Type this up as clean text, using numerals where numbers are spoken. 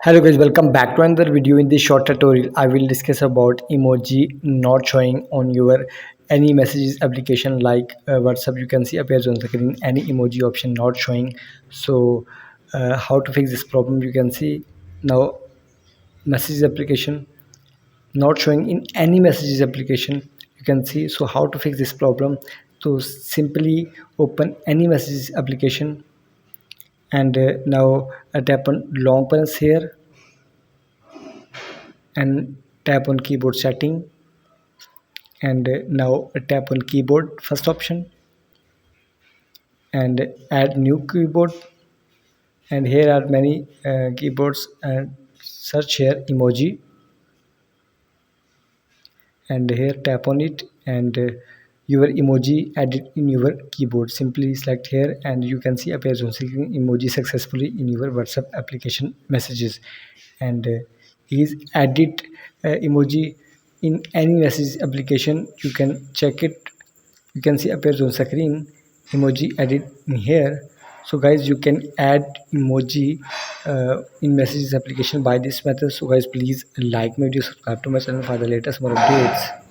Hello guys, welcome back to another video. In this short tutorial I will discuss about emoji not showing on your any messages application like WhatsApp. You can see appears on the screen any emoji option not showing. So how to fix this problem? You can see now messages application not showing in any messages application. You can see, so how to fix this problem? To simply open any messages application and now tap on long pens here and tap on keyboard setting, and now tap on keyboard first option and add new keyboard, and here are many keyboards, and search here emoji, and here tap on it, and your emoji added in your keyboard. Simply select here and you can see appears on screen emoji successfully in your WhatsApp application messages, and is added emoji in any message application. You can check it. You can see appears on screen emoji added in here. So guys, you can add emoji in messages application by this method. So guys, please like my video, subscribe to my channel for the latest more updates.